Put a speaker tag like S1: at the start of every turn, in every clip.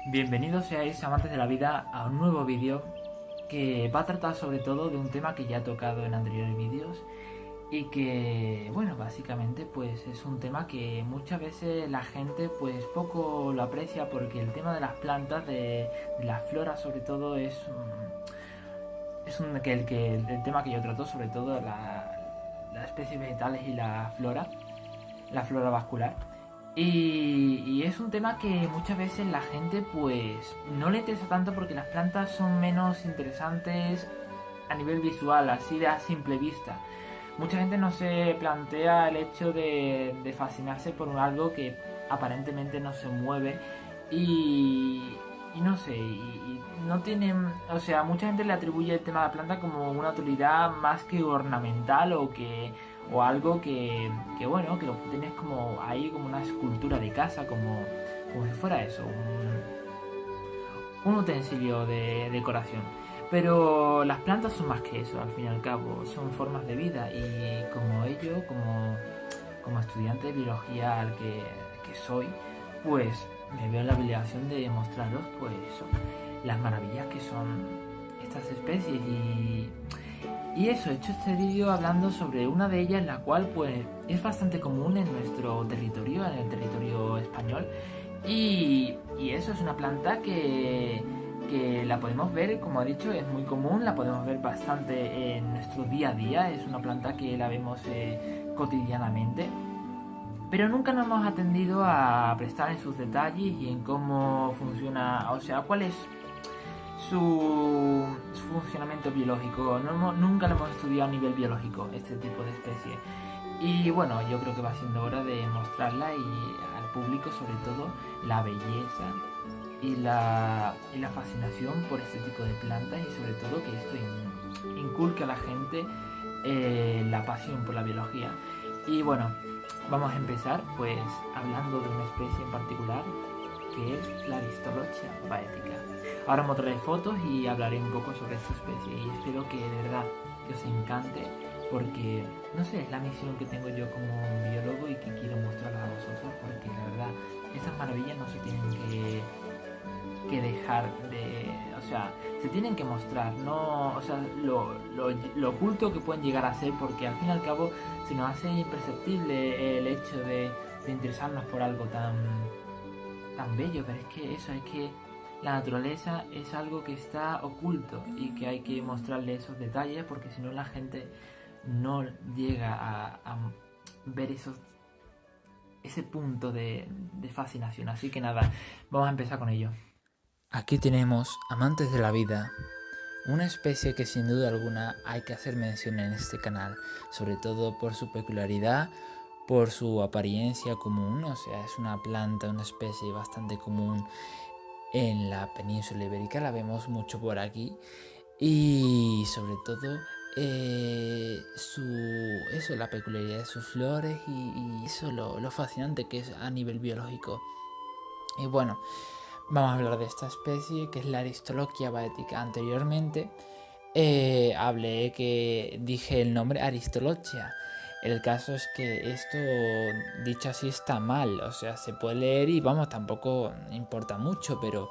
S1: Bienvenidos seáis amantes de la vida a un nuevo vídeo que va a tratar sobre todo de un tema que ya he tocado en anteriores vídeos y que, bueno, básicamente pues es un tema que muchas veces la gente pues poco lo aprecia porque el tema de las plantas, de la flora sobre todo el tema que yo trato sobre todo las especies vegetales y la flora vascular. Y es un tema que muchas veces la gente pues no le interesa tanto porque las plantas son menos interesantes a nivel visual, así de a simple vista. Mucha gente no se plantea el hecho de fascinarse por algo que aparentemente no se mueve y no sé, y no tienen, o sea, mucha gente le atribuye el tema de la planta como una utilidad más que ornamental o algo que bueno, que lo tienes como ahí como una escultura de casa, como si fuera eso, un utensilio de decoración. Pero las plantas son más que eso, al fin y al cabo, son formas de vida y como ello, como estudiante de biología que soy, pues me veo en la obligación de mostraros pues eso, las maravillas que son estas especies y eso, he hecho este vídeo hablando sobre una de ellas, la cual pues es bastante común en nuestro territorio, en el territorio español. Y eso es una planta que la podemos ver, como he dicho, es muy común, la podemos ver bastante en nuestro día a día, es una planta que la vemos cotidianamente. Pero nunca nos hemos atendido a prestar en sus detalles y en cómo funciona, o sea, cuál es su funcionamiento biológico. Nunca lo hemos estudiado a nivel biológico, este tipo de especie. Y bueno, yo creo que va siendo hora de mostrarla y al público sobre todo la belleza y la fascinación por este tipo de plantas y sobre todo que esto inculque a la gente la pasión por la biología. Y bueno, vamos a empezar pues hablando de una especie en particular que es la Aristolochia baetica. Ahora mostraré fotos y hablaré un poco sobre esta especie y espero que de verdad que os encante porque, no sé, es la misión que tengo yo como biólogo y que quiero mostrarla a vosotros porque la verdad estas maravillas no se tienen que dejar de, o sea, se tienen que mostrar, no, o sea, lo oculto que pueden llegar a ser porque al fin y al cabo se nos hace imperceptible el hecho de interesarnos por algo tan bello, pero es que eso, es que la naturaleza es algo que está oculto y que hay que mostrarle esos detalles porque si no la gente no llega a ver ese punto de fascinación. Así que nada, vamos a empezar con ello.
S2: Aquí tenemos amantes de la vida, una especie que sin duda alguna hay que hacer mención en este canal, sobre todo por su peculiaridad, por su apariencia común, o sea, es una planta, una especie bastante común en la península ibérica, la vemos mucho por aquí, y sobre todo la peculiaridad de sus flores y eso, lo fascinante que es a nivel biológico. Y bueno, vamos a hablar de esta especie que es la Aristolochia baetica. Anteriormente hablé que dije el nombre Aristolochia. El caso es que esto dicho así está mal, o sea, se puede leer y vamos, tampoco importa mucho, pero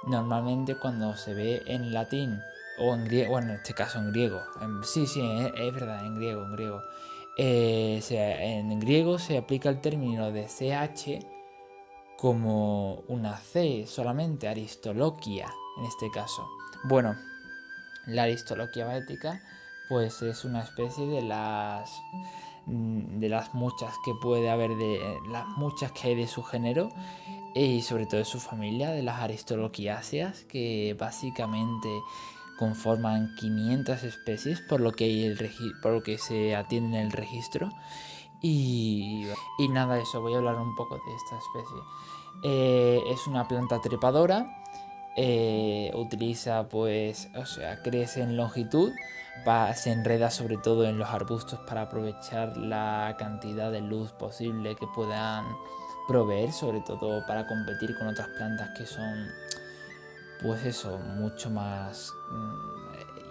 S2: normalmente cuando se ve en latín o en griego, bueno, en este caso en griego, sí, es verdad, en griego, en griego se aplica el término de CH como una C solamente, Aristoloquia en este caso. Bueno, la Aristoloquia baetica pues es una especie de las muchas que puede haber, de las muchas que hay de su género y sobre todo de su familia, de las Aristoloquiaceas, que básicamente conforman 500 especies por lo que se atiende en el registro. Y nada, eso, voy a hablar un poco de esta especie. Es una planta trepadora, utiliza pues, o sea, crece en longitud, se enreda sobre todo en los arbustos para aprovechar la cantidad de luz posible que puedan proveer, sobre todo para competir con otras plantas que son, pues eso, mucho más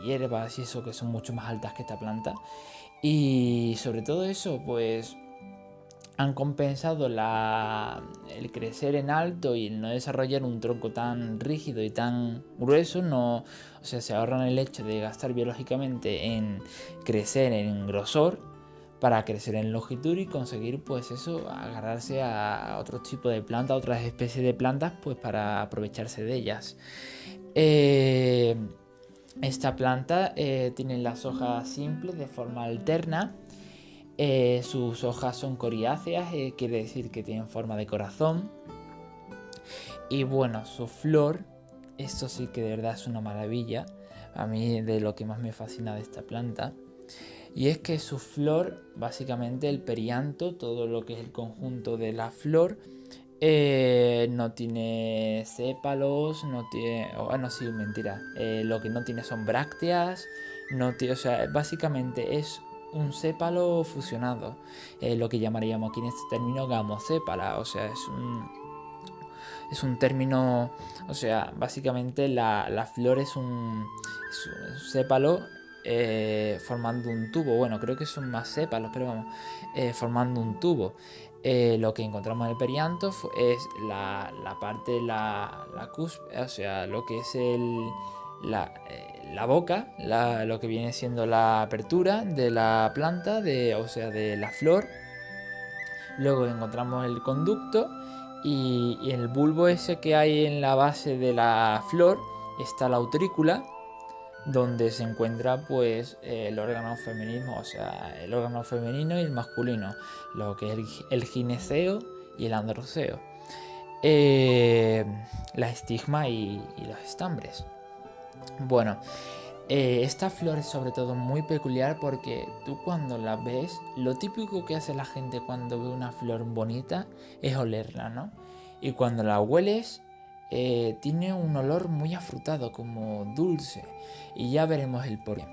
S2: hierbas y eso, que son mucho más altas que esta planta. Y sobre todo eso, pues han compensado el crecer en alto y el no desarrollar un tronco tan rígido y tan grueso. No, o sea, se ahorran el hecho de gastar biológicamente en crecer en grosor para crecer en longitud y conseguir, pues eso, agarrarse a otro tipo de planta, otras especies de plantas, pues para aprovecharse de ellas. Esta planta tiene las hojas simples de forma alterna. Sus hojas son coriáceas, quiere decir que tienen forma de corazón. Y bueno, su flor, esto sí que de verdad es una maravilla. A mí de lo que más me fascina de esta planta. Y es que su flor, básicamente el perianto, todo lo que es el conjunto de la flor, no tiene sépalos, no tiene... no, sí, mentira. Lo que no tiene son brácteas, no tiene, o sea, básicamente es un sépalo fusionado, lo que llamaríamos aquí en este término gamosépala, o sea, es un término, o sea, básicamente la flor es un sépalo formando un tubo. Bueno, creo que son más sépalos, pero vamos, formando un tubo. Lo que encontramos en el perianto es la parte, la cúspide, o sea, lo que es la boca, lo que viene siendo la apertura de la planta, o sea, de la flor. Luego encontramos el conducto y en el bulbo ese que hay en la base de la flor está la utrícula, donde se encuentra pues el órgano femenino, o sea, el órgano femenino y el masculino, lo que es el gineceo y el androceo, la estigma y los estambres. Bueno, esta flor es sobre todo muy peculiar porque tú cuando la ves, lo típico que hace la gente cuando ve una flor bonita es olerla, ¿no? Y cuando la hueles, tiene un olor muy afrutado, como dulce, y ya veremos el porqué.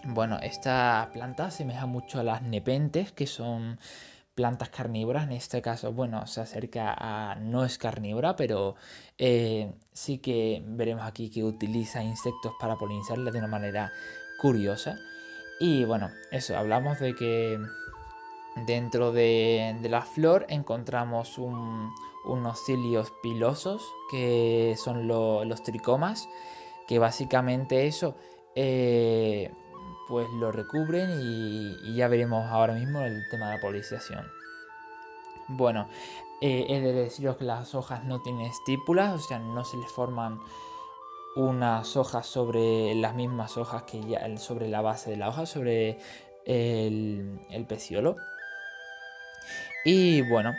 S2: Bueno, esta planta asemeja mucho a las nepentes, que son plantas carnívoras. En este caso, bueno, se acerca a... no es carnívora, pero sí que veremos aquí que utiliza insectos para polinizarla de una manera curiosa. Y bueno, eso, hablamos de que dentro de la flor encontramos unos cilios pilosos, que son los tricomas, que básicamente eso pues lo recubren y ya veremos ahora mismo el tema de la polinización. Bueno, he de deciros que las hojas no tienen estípulas, o sea, no se les forman unas hojas sobre las mismas hojas que ya sobre la base de la hoja, sobre el peciolo. Y bueno,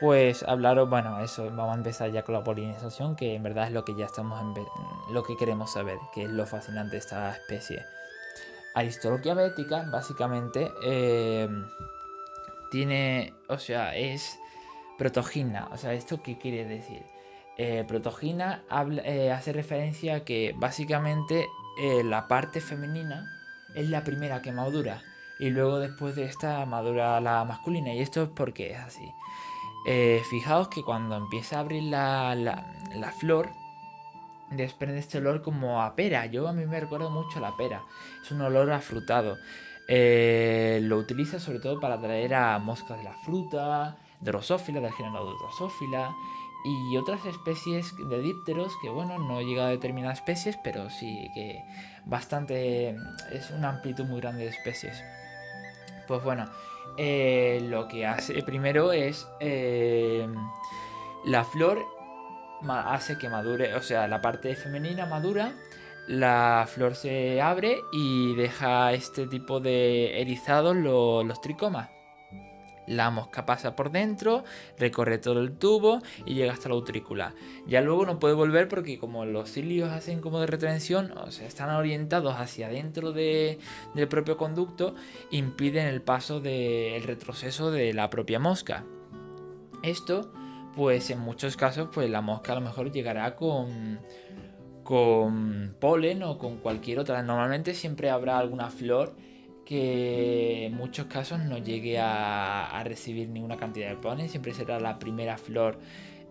S2: pues hablaros, bueno, eso, vamos a empezar ya con la polinización, que en verdad es lo que ya lo que queremos saber, que es lo fascinante de esta especie. Aristolochia baetica, básicamente, tiene, o sea, es protogina. O sea, ¿esto qué quiere decir? Protogina hace referencia a que básicamente la parte femenina es la primera que madura y luego después de esta madura la masculina, y esto es porque es así. Fijaos que cuando empieza a abrir la flor desprende este olor como a pera. A mí me recuerda mucho a la pera, es un olor afrutado. Lo utiliza sobre todo para atraer a moscas de la fruta, Drosófila, del género Drosófila, y otras especies de dípteros que, bueno, no he llegado a determinar especies, pero sí que bastante, es una amplitud muy grande de especies. Pues bueno, lo que hace primero es la flor hace que madure, o sea, la parte femenina madura, la flor se abre y deja este tipo de erizados los tricomas. La mosca pasa por dentro, recorre todo el tubo y llega hasta la utrícula. Ya luego no puede volver porque como los cilios hacen como de retención, o sea, están orientados hacia dentro del propio conducto, impiden el paso del retroceso de la propia mosca. Esto, pues en muchos casos, pues la mosca a lo mejor llegará con polen o con cualquier otra. Normalmente siempre habrá alguna flor que en muchos casos no llegue a recibir ninguna cantidad de polen. Siempre será la primera flor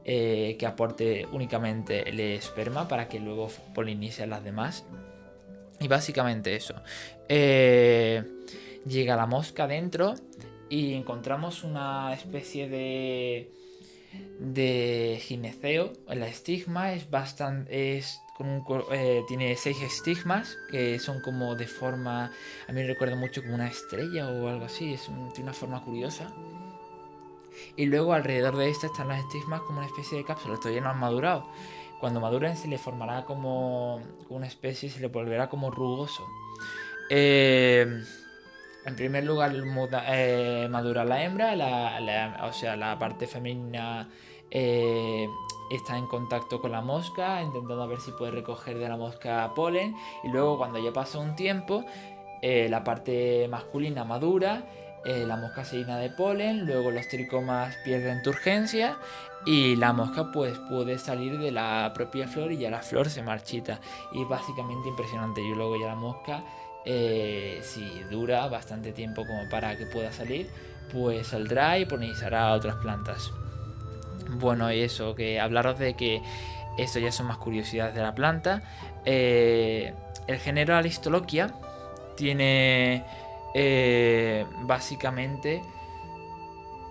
S2: que aporte únicamente el esperma para que luego polinice a las demás. Y básicamente eso. Llega la mosca dentro y encontramos una especie de gineceo. El estigma tiene 6 estigmas que son como de forma, a mí me recuerda mucho como una estrella o algo así, tiene una forma curiosa. Y luego alrededor de esta están los estigmas como una especie de cápsula, todavía no han madurado. Cuando maduren se le formará como una especie, se le volverá como rugoso. En primer lugar madura la hembra, o sea, la parte femenina está en contacto con la mosca, intentando ver si puede recoger de la mosca polen, y luego cuando ya pasa un tiempo, la parte masculina madura, la mosca se llena de polen, luego los tricomas pierden turgencia y la mosca pues puede salir de la propia flor y ya la flor se marchita. Y básicamente impresionante. Y luego ya la mosca, si dura bastante tiempo como para que pueda salir, pues saldrá y polinizará a otras plantas. Bueno, y eso, que hablaros de que esto ya son más curiosidades de la planta. El género Aristolochia tiene básicamente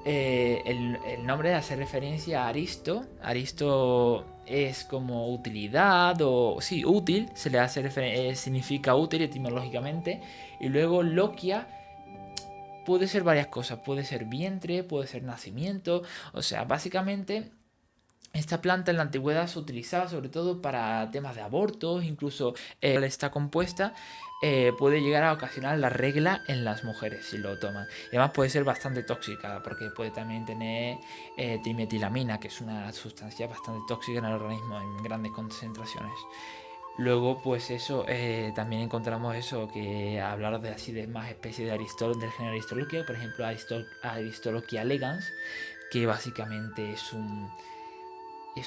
S2: el nombre hace referencia a Aristo. Aristo es como utilidad o sí, útil, se le hace significa útil etimológicamente. Y luego loquia puede ser varias cosas, puede ser vientre, puede ser nacimiento, o sea, básicamente esta planta en la antigüedad se utilizaba sobre todo para temas de abortos, incluso está compuesta, puede llegar a ocasionar la regla en las mujeres si lo toman. Y además puede ser bastante tóxica porque puede también tener trimetilamina, que es una sustancia bastante tóxica en el organismo en grandes concentraciones. Luego, pues eso, también encontramos eso, que hablar de así de más especies del género Aristolochia, por ejemplo Aristolochia elegans, que básicamente es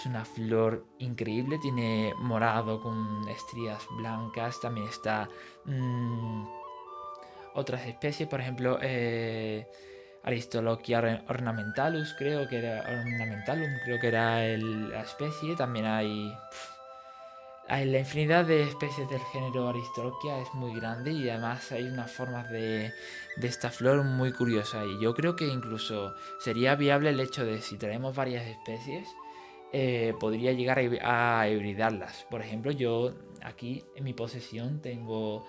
S2: una flor increíble, tiene morado con estrías blancas. También está otras especies, por ejemplo Aristolochia ornamentalus, creo que era la especie. También hay la infinidad de especies del género Aristolochia, es muy grande y además hay unas formas de esta flor muy curiosas. Y yo creo que incluso sería viable el hecho de si traemos varias especies, podría llegar a hibridarlas. Por ejemplo, yo aquí en mi posesión tengo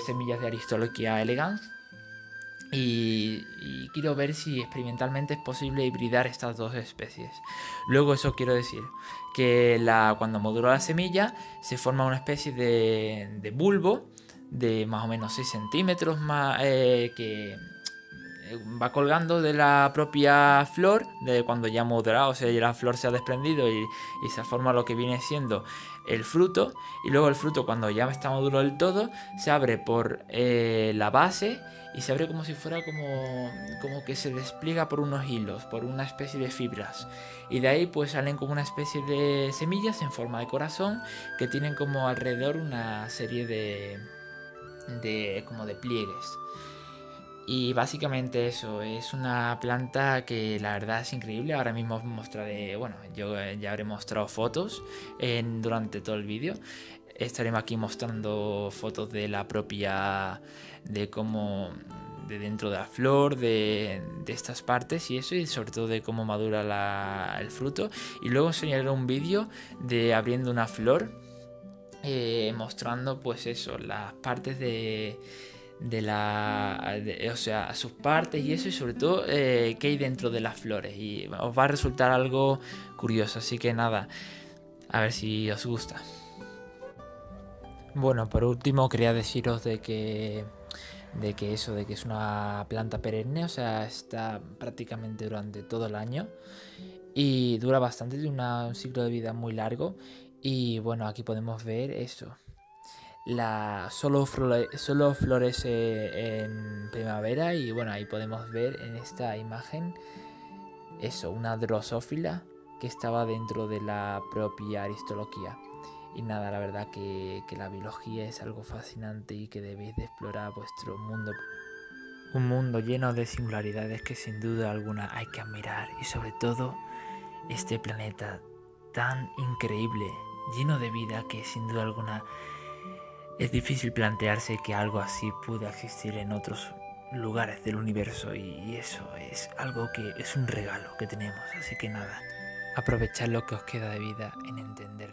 S2: semillas de Aristolochia elegans y quiero ver si experimentalmente es posible hibridar estas dos especies. Luego eso quiero decir que cuando madura la semilla se forma una especie de bulbo de más o menos 6 centímetros que va colgando de la propia flor de cuando ya madura, o sea, ya la flor se ha desprendido y se forma lo que viene siendo el fruto. Y luego el fruto, cuando ya está maduro del todo, se abre por la base y se abre como si fuera como que se despliega por unos hilos, por una especie de fibras. Y de ahí pues salen como una especie de semillas en forma de corazón que tienen como alrededor una serie de pliegues. Y básicamente eso, es una planta que la verdad es increíble. Ahora mismo os mostraré, bueno, yo ya habré mostrado fotos durante todo el vídeo. Estaremos aquí mostrando fotos de la propia, de cómo, de dentro de la flor, de estas partes y eso, y sobre todo de cómo madura el fruto. Y luego enseñaré un vídeo de abriendo una flor, mostrando pues eso, las partes o sea, sus partes y eso, y sobre todo qué hay dentro de las flores, y os va a resultar algo curioso, así que nada, a ver si os gusta. Bueno, por último quería deciros de que es una planta perenne, o sea, está prácticamente durante todo el año y dura bastante, tiene un ciclo de vida muy largo. Y bueno, aquí podemos ver eso. Solo florece en primavera y bueno, ahí podemos ver en esta imagen eso, una drosófila que estaba dentro de la propia Aristolochia. Y nada, la verdad que la biología es algo fascinante y que debéis de explorar vuestro mundo. Un mundo lleno de singularidades que sin duda alguna hay que admirar, y sobre todo este planeta tan increíble, lleno de vida, que sin duda alguna es difícil plantearse que algo así pueda existir en otros lugares del universo y eso es algo que es un regalo que tenemos. Así que nada, aprovechad lo que os queda de vida en entender